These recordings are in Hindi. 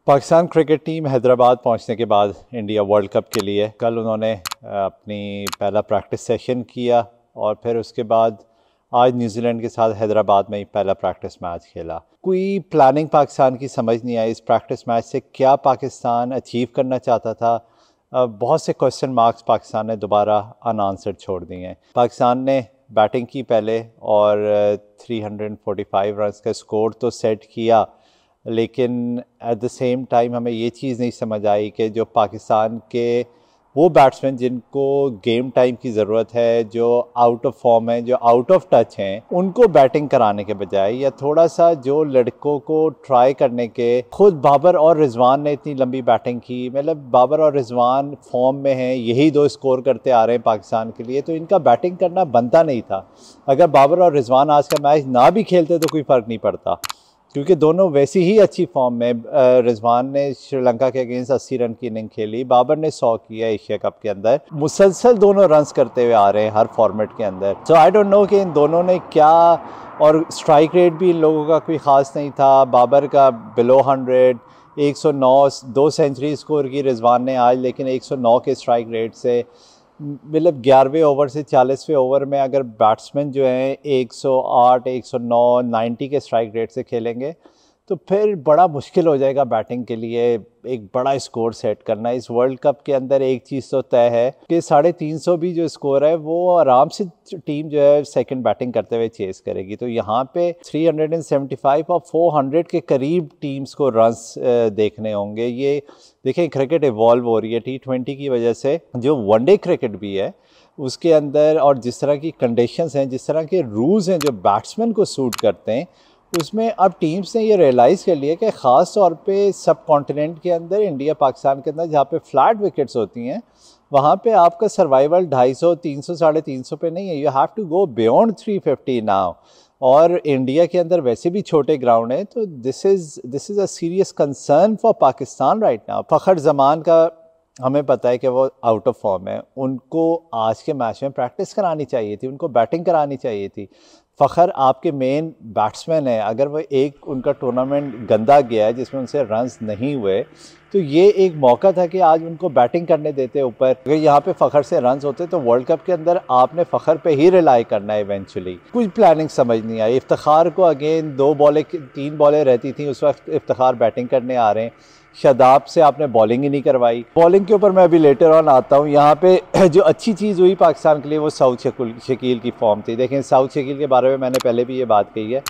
पाकिस्तान क्रिकेट टीम हैदराबाद पहुंचने के बाद इंडिया वर्ल्ड कप के लिए कल उन्होंने अपनी पहला प्रैक्टिस सेशन किया और फिर उसके बाद आज न्यूजीलैंड के साथ हैदराबाद में ही पहला प्रैक्टिस मैच खेला। कोई प्लानिंग पाकिस्तान की समझ नहीं आई। इस प्रैक्टिस मैच से क्या पाकिस्तान अचीव करना चाहता था? बहुत से क्वेश्चन मार्क्स पाकिस्तान ने दोबारा अनआंसर्ड छोड़ दिए हैं। पाकिस्तान ने बैटिंग की पहले और 345 रन का स्कोर तो सेट किया, लेकिन एट द सेम टाइम हमें ये चीज़ नहीं समझ आई कि जो पाकिस्तान के वो बैट्समैन जिनको गेम टाइम की ज़रूरत है, जो आउट ऑफ फॉर्म है, जो आउट ऑफ टच हैं, उनको बैटिंग कराने के बजाय या थोड़ा सा जो लड़कों को ट्राई करने के, खुद बाबर और रिजवान ने इतनी लंबी बैटिंग की, मतलब बाबर और रिजवान फॉर्म में हैं, यही दो स्कोर करते आ रहे हैं पाकिस्तान के लिए, तो इनका बैटिंग करना बनता नहीं था। अगर बाबर और रिजवान आज का मैच ना भी खेलते तो कोई फ़र्क नहीं पड़ता, क्योंकि दोनों वैसी ही अच्छी फॉर्म में। रिजवान ने श्रीलंका के अगेंस्ट 80 रन की इनिंग खेली, बाबर ने 100 किया एशिया कप के अंदर। मुसलसल दोनों रन्स करते हुए आ रहे हैं हर फॉर्मेट के अंदर। सो आई डोंट नो कि इन दोनों ने क्या, और स्ट्राइक रेट भी इन लोगों का कोई ख़ास नहीं था। बाबर का बिलो 100, 109, 2 सेंचुरी स्कोर की रिजवान ने आज, लेकिन 109 के स्ट्राइक रेट से, मतलब 11वें ओवर से 40वें ओवर में अगर बैट्समैन जो हैं 108, 109, 90 के स्ट्राइक रेट से खेलेंगे तो फिर बड़ा मुश्किल हो जाएगा बैटिंग के लिए एक बड़ा स्कोर सेट करना। इस वर्ल्ड कप के अंदर एक चीज़ तो तय है कि 350 भी जो स्कोर है वो आराम से टीम जो है सेकंड बैटिंग करते हुए चेस करेगी। तो यहाँ पे 375 और 400 के करीब टीम्स को रन्स देखने होंगे। ये देखें, क्रिकेट इवॉल्व हो रही है T20 की वजह से। जो वनडे क्रिकेट भी है उसके अंदर, और जिस तरह की कंडीशंस हैं, जिस तरह के रूल्स हैं जो बैट्समैन को सूट करते हैं, उसमें अब टीम्स ने ये रियलाइज़ कर लिया कि ख़ास तौर पे सब कॉन्टिनेंट के अंदर, इंडिया पाकिस्तान के अंदर जहाँ पे फ्लैट विकेट्स होती हैं, वहाँ पे आपका सर्वाइवल 250, 300, 350 पे नहीं है। You have to go beyond 350 now. और इंडिया के अंदर वैसे भी छोटे ग्राउंड है, तो this is a serious concern for Pakistan right now. Fakhar Zaman का हमें पता है कि वो आउट ऑफ फॉर्म है, उनको आज के मैच में प्रैक्टिस करानी चाहिए थी, उनको बैटिंग करानी चाहिए थी। फ़खर आपके मेन बैट्समैन है, अगर वो एक उनका टूर्नामेंट गंदा गया है जिसमें उनसे रन्स नहीं हुए, तो ये एक मौका था कि आज उनको बैटिंग करने देते ऊपर। अगर यहाँ पे फ़खर से रन्स होते तो वर्ल्ड कप के अंदर आपने फ़खर पे ही रिलाई करना है इवेंचुअली। कुछ प्लानिंग समझ नहीं आई। इफ्तिखार को अगेन 3 बॉलें रहती थी, उस वक्त इफ्तिखार बैटिंग करने आ रहे हैं। शादाब से आपने बॉलिंग ही नहीं करवाई। बॉलिंग के ऊपर मैं अभी लेटर ऑन आता हूँ। यहाँ पे जो अच्छी चीज़ हुई पाकिस्तान के लिए वो साउथ शकील की फॉर्म थी। देखें, साउथ शकील के बारे में मैंने पहले भी ये बात कही है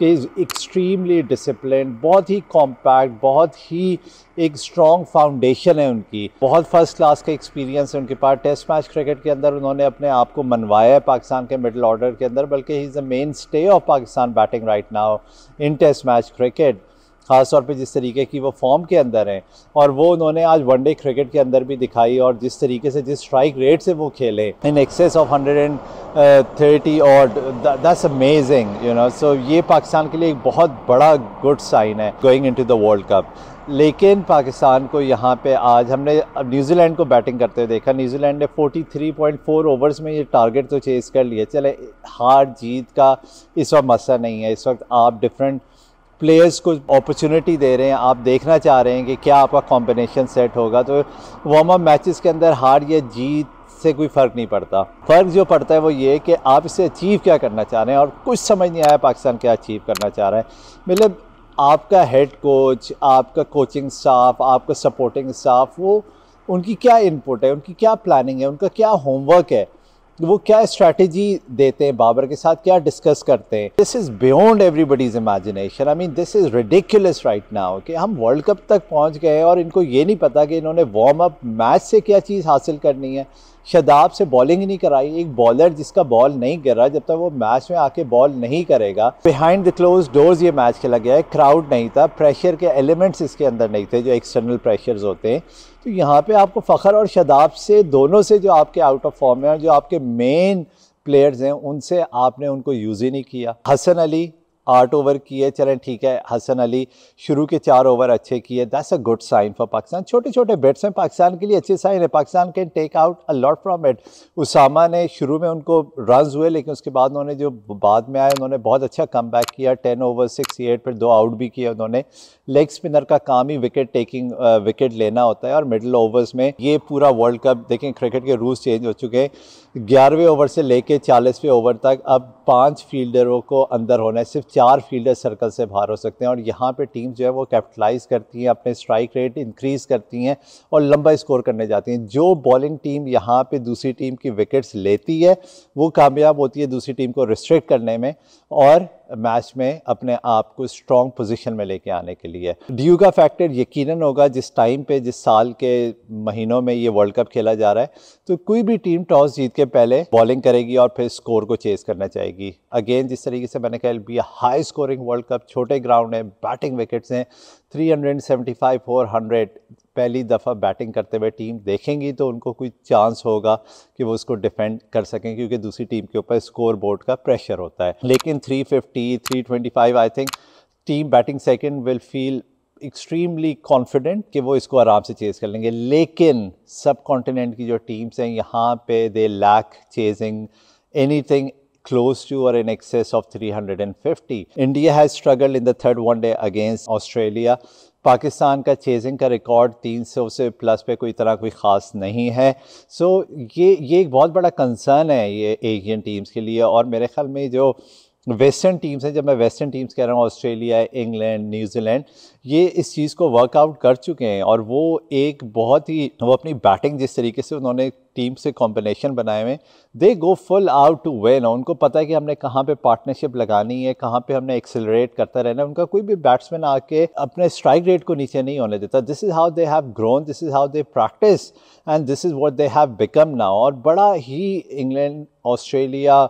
कि एक्सट्रीमली डिसिप्लिन, बहुत ही कॉम्पैक्ट, बहुत ही एक स्ट्रॉन्ग फाउंडेशन है उनकी, बहुत फर्स्ट क्लास का एक्सपीरियंस है उनके पास। टेस्ट मैच क्रिकेट के अंदर उन्होंने अपने आप को मनवाया है पाकिस्तान के मिडिल ऑर्डर के अंदर, बल्कि he is the mainstay of Pakistan batting right now in test match cricket, ख़ासतौर पे जिस तरीके की वो फॉर्म के अंदर हैं। और वो उन्होंने आज वनडे क्रिकेट के अंदर भी दिखाई, और जिस तरीके से, जिस स्ट्राइक रेट से वो खेले इन एक्सेस ऑफ 130 और दैट्स अमेजिंग, यू नो। सो ये पाकिस्तान के लिए एक बहुत बड़ा गुड साइन है going into the world Cup. लेकिन पाकिस्तान को यहाँ पे आज हमने न्यूजीलैंड को बैटिंग करते हुए देखा। न्यूजीलैंड ने 43.4 ओवर्स में ये टारगेट तो चेज़ कर लिए। चले, हार जीत का इस वक्त मसला नहीं है। इस वक्त आप डिफरेंट प्लेयर्स को अपॉर्चुनिटी दे रहे हैं, आप देखना चाह रहे हैं कि क्या आपका कॉम्बिनेशन सेट होगा। तो वार्म अप मैचेस के अंदर हार या जीत से कोई फ़र्क नहीं पड़ता। फ़र्क जो पड़ता है वो ये कि आप इसे अचीव क्या करना चाह रहे हैं, और कुछ समझ नहीं आया पाकिस्तान क्या अचीव करना चाह रहा है। मतलब आपका हेड कोच, आपका कोचिंग स्टाफ, आपका सपोर्टिंग स्टाफ, वो उनकी क्या इनपुट है, उनकी क्या प्लानिंग है, उनका क्या होमवर्क है, वो क्या स्ट्रैटेजी देते हैं, बाबर के साथ क्या डिस्कस करते हैं। This is beyond everybody's imagination. I mean this is ridiculous right now कि हम वर्ल्ड कप तक पहुंच गए और इनको ये नहीं पता कि इन्होंने वार्म अप मैच से क्या चीज़ हासिल करनी है। शादाब से बॉलिंग ही नहीं कराई। एक बॉलर जिसका बॉल नहीं गिर रहा, जब तक वो मैच में आके बॉल नहीं करेगा, बिहाइंड द क्लोज डोर्स ये मैच खेला गया है, क्राउड नहीं था, प्रेशर के एलिमेंट्स इसके अंदर नहीं थे जो एक्सटर्नल प्रेशर्स होते हैं। तो यहाँ पे आपको फ़खर और शादाब से, दोनों से, जो आपके आउट ऑफ फॉर्म है और जो आपके मेन प्लेयर्स हैं, उनसे आपने उनको यूज़ ही नहीं किया। हसन अली 8 ओवर किए, चलें ठीक है, हसन अली शुरू के 4 ओवर अच्छे किए, that's a good sign for Pakistan. छोटे छोटे बैट्समैन पाकिस्तान के लिए अच्छे साइन है, Pakistan can take out a lot from it. Usama ने शुरू में उनको रन्स हुए, लेकिन उसके बाद उन्होंने जो बाद में आए उन्होंने बहुत अच्छा कम बैक किया, 10 ओवर 68 पर 2 आउट भी किए उन्होंने। लेग स्पिनर का काम ही विकेट लेना होता है, और मिडिल ओवर्स में ये पूरा वर्ल्ड कप देखें, क्रिकेट के रूल्स चेंज हो चुके हैं, 11वें ओवर से लेके 40वें ओवर तक अब 5 फील्डरों को अंदर होना है, सिर्फ 4 फील्डर सर्कल से बाहर हो सकते हैं, और यहाँ पे टीम जो है वो कैपिटलाइज करती हैं, अपने स्ट्राइक रेट इंक्रीज़ करती हैं और लंबा स्कोर करने जाती हैं। जो बॉलिंग टीम यहाँ पे दूसरी टीम की विकेट्स लेती है वो कामयाब होती है दूसरी टीम को रिस्ट्रिक्ट करने में और मैच में अपने आप को स्ट्रॉन्ग पोजीशन में लेके आने के लिए। ड्यू का फैक्टर यकीनन होगा, जिस टाइम पे, जिस साल के महीनों में ये वर्ल्ड कप खेला जा रहा है, तो कोई भी टीम टॉस जीत के पहले बॉलिंग करेगी और फिर स्कोर को चेस करना चाहेगी। अगेन जिस तरीके से मैंने कहा, be high scoring World Cup, छोटे ग्राउंड है, बैटिंग विकेट्स हैं, 375 400 पहली दफ़ा बैटिंग करते हुए टीम देखेंगी तो उनको कोई चांस होगा कि वो उसको डिफेंड कर सकें, क्योंकि दूसरी टीम के ऊपर स्कोर बोर्ड का प्रेशर होता है। लेकिन 350 325 I think team batting second will feel extremely confident कि वो इसको आराम से चेज़ कर लेंगे। लेकिन सब कॉन्टिनेंट की जो टीम्स हैं यहाँ पे they lack chasing anything close to or in excess of 350. India has struggled in the third one day against Australia. Pakistan का चेजिंग का रिकॉर्ड 300 से प्लस पे कोई ख़ास नहीं है। सो ये एक बहुत बड़ा कंसर्न है ये एशियन टीम्स के लिए। और मेरे ख्याल में जो वेस्टर्न टीम्स हैं, जब मैं वेस्टर्न टीम्स कह रहा हूँ, ऑस्ट्रेलिया, इंग्लैंड, न्यूजीलैंड, ये इस चीज़ को वर्कआउट कर चुके हैं और वो अपनी बैटिंग जिस तरीके से उन्होंने टीम से कॉम्बिनेशन बनाए हुए, they go full out to win. उनको पता है कि हमने कहाँ पे पार्टनरशिप लगानी है, कहाँ पे हमने एक्सेलरेट करता रहना है। उनका कोई भी बैट्समैन आके अपने स्ट्राइक रेट को नीचे नहीं होने देता। This is how they have grown, this is how they practice and this is what they have become now. और बड़ा ही इंग्लैंड, ऑस्ट्रेलिया,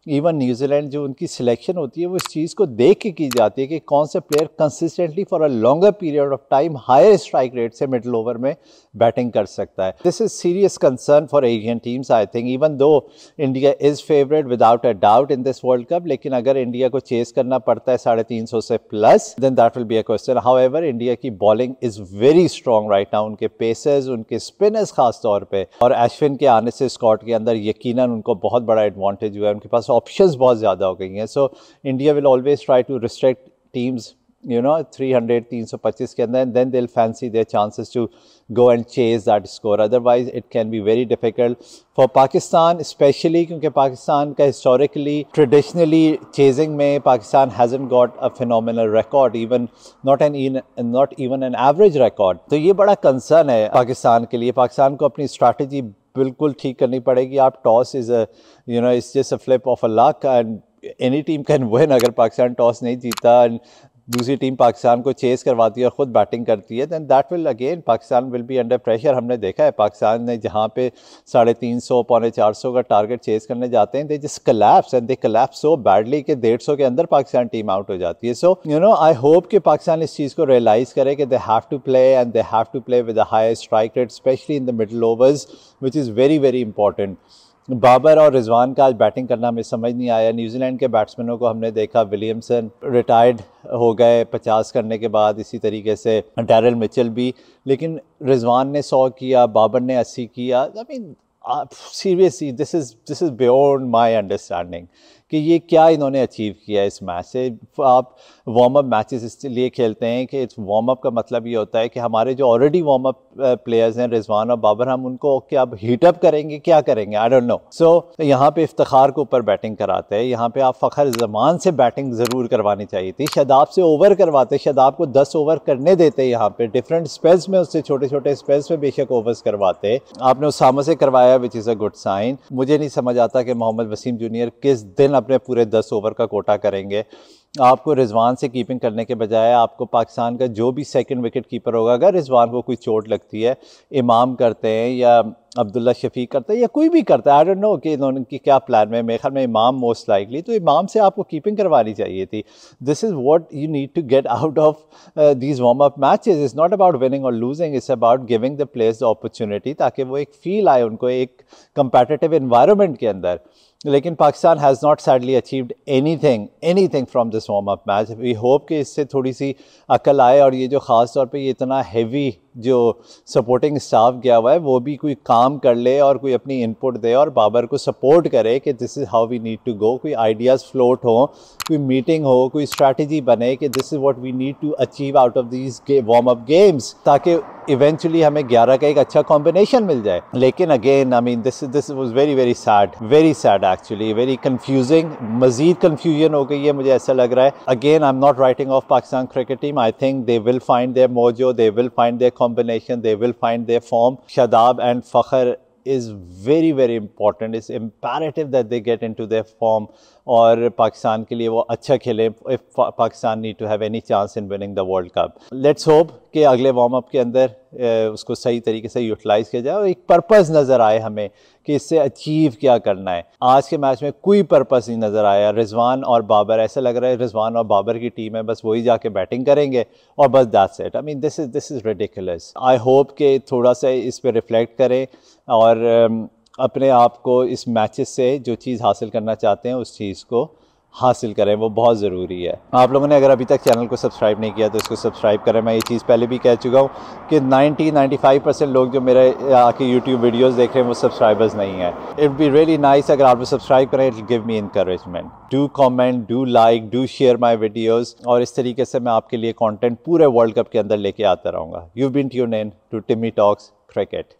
इवन न्यूजीलैंड, जो उनकी सिलेक्शन होती है वो इस चीज़ को देख के की जाती है कि कौन सा player consistently for a longer period of time higher strike rate से मिडिल ओवर में बैटिंग कर सकता है। This is serious concern for Asian teams I think, even though India is favourite without a doubt in this World Cup. लेकिन अगर इंडिया को चेस करना पड़ता है 350 से plus, then that will be a question. However India की bowling is very strong right now, उनके पेसर्स, उनके स्पिनर्स खास तौर पर, और अश्विन के आने से स्कॉट के अंदर यकीनन उनको बहुत बड़ा एडवांटेज हुआ है, उनके पास ऑप्शंस बहुत ज़्यादा हो गई हैं। So India will always try to restrict teams 300 325 के अंदर, then they'll fancy their chances to go and chase that score. Otherwise it can be very difficult for Pakistan, especially क्योंकि पाकिस्तान का historically, traditionally chasing में Pakistan hasn't got a phenomenal record, not even an average record. तो ये बड़ा concern है पाकिस्तान के लिए। पाकिस्तान को अपनी strategy बिल्कुल ठीक करनी पड़ेगी। आप toss it's just a flip of a luck and any team can win। अगर पाकिस्तान टॉस नहीं जीता, दूसरी टीम पाकिस्तान को चेस करवाती है और ख़ुद बैटिंग करती है, then that will again, Pakistan will be under pressure. हमने देखा है पाकिस्तान ने जहाँ पे 350 पौने 400 का टारगेट चेस करने जाते हैं, they just collapse and they collapse so badly कि 150 के अंदर पाकिस्तान टीम आउट हो जाती है। सो आई होप कि पाकिस्तान इस चीज़ को रियलाइज़ करे कि they have to play and they have to play with a high strike rate, especially in the middle overs, which is very very important. Babar और रिजवान का आज बैटिंग करना हमें समझ नहीं आया। न्यूजीलैंड के बैट्समैनों को हमने देखा, विलियमसन रिटायर्ड हो गए 50 करने के बाद, इसी तरीके से डैरिल मिचेल भी, लेकिन रिजवान ने 100 किया, बाबर ने 80 किया। I mean seriously this is beyond my understanding कि ये क्या इन्होंने अचीव किया इस मैच से। आप वार्म अप मैचेस इसलिए खेलते हैं कि इस वार्म अप का मतलब ये होता है कि हमारे जो ऑलरेडी वार्म अप प्लेयर्स हैं, रिजवान और बाबर, हम उनको क्या अब हीट अप करेंगे, क्या करेंगे, आई डोंट नो। सो यहाँ पे इफ्तिखार के ऊपर बैटिंग कराते हैं, यहाँ पे आप फ़खर जमान से बैटिंग ज़रूर करवानी चाहिए थी। शादाब से ओवर करवाते, शादाब को 10 ओवर करने देते, यहाँ पे डिफरेंट स्पेल्स में उससे छोटे छोटे स्पेल्स में बेशक ओवर्स करवाते। आपने उसामा से करवाया, which is a good sign. मुझे नहीं समझ आता कि मोहम्मद वसीम जूनियर किस दिन अपने पूरे 10 ओवर का कोटा करेंगे। आपको रिजवान से कीपिंग करने के बजाय आपको पाकिस्तान का जो भी सेकंड विकेट कीपर होगा, अगर रिजवान को कोई चोट लगती है, इमाम करते हैं या अब्दुल्ला शफीक करते हैं या कोई भी करता है, आई डोंट नो कि इन्होंने की क्या प्लान में, मेरे ख्याल में इमाम मोस्ट लाइकली, तो इमाम से आपको कीपिंग करवानी चाहिए थी। This is what you need to get out of these warm up matches. It's not about winning और losing, it's about giving the players the opportunity, ताकि वो एक फील आए उनको एक कंपेटिटिव एनवायरनमेंट के अंदर। लेकिन Pakistan has not sadly achieved anything from this warm up match. We hope कि इससे थोड़ी सी अकल आए और ये जो ख़ास तौर पे ये इतना हैवी जो सपोर्टिंग स्टाफ गया हुआ है वो भी कोई काम कर ले और कोई अपनी इनपुट दे और बाबर को सपोर्ट करे कि this is how we need to go. कोई आइडियाज़ फ्लोट हो, कोई मीटिंग हो, कोई स्ट्रैटेजी बने कि this is what we need to achieve out of these warm up games, ताकि इवेंचुअली हमें 11 का एक अच्छा कॉम्बिनेशन मिल जाए। लेकिन again I mean this was very sad actually, very confusing. मजीद कंफ्यूजन हो गई है मुझे ऐसा लग रहा है। Again I am not writing off Pakistan cricket team. I think they will find their mojo, they will find their combination, they will find their form. Shadab and Fakhr is very important. It's imperative that they get into their form और पाकिस्तान के लिए वो अच्छा खेले if Pakistan need to have any chance in winning the World Cup. Let's hope कि अगले वार्म अप के अंदर उसको सही तरीके से यूटिलाइज़ किया जाए और एक पर्पज़ नज़र आए हमें कि इससे अचीव क्या करना है। आज के मैच में कोई पर्पज़ नहीं नज़र आया। रिजवान और बाबर, ऐसा लग रहा है रिजवान और बाबर की टीम है, बस वही जाके बैटिंग करेंगे और बस that's it. I mean this is ridiculous. I hope कि थोड़ा सा इस पर रिफ्लेक्ट करें और अपने आप को इस मैचेस से जो चीज़ हासिल करना चाहते हैं उस चीज़ को हासिल करें, वो बहुत ज़रूरी है। आप लोगों ने अगर अभी तक चैनल को सब्सक्राइब नहीं किया तो इसको सब्सक्राइब करें। मैं ये चीज़ पहले भी कह चुका हूँ कि 90-95% लोग जो मेरे आके यूट्यूब वीडियोस देख रहे हैं वो सब्सक्राइबर्स नहीं है। इट बी रियली नाइस अगर आप सब्सक्राइब करें, it give me encouragement. Do comment, do like, do share my videos और इस तरीके से मैं आपके लिए कॉन्टेंट पूरे वर्ल्ड कप के अंदर लेके आता रहूँगा। You been tune in to Timmy Talks cricket.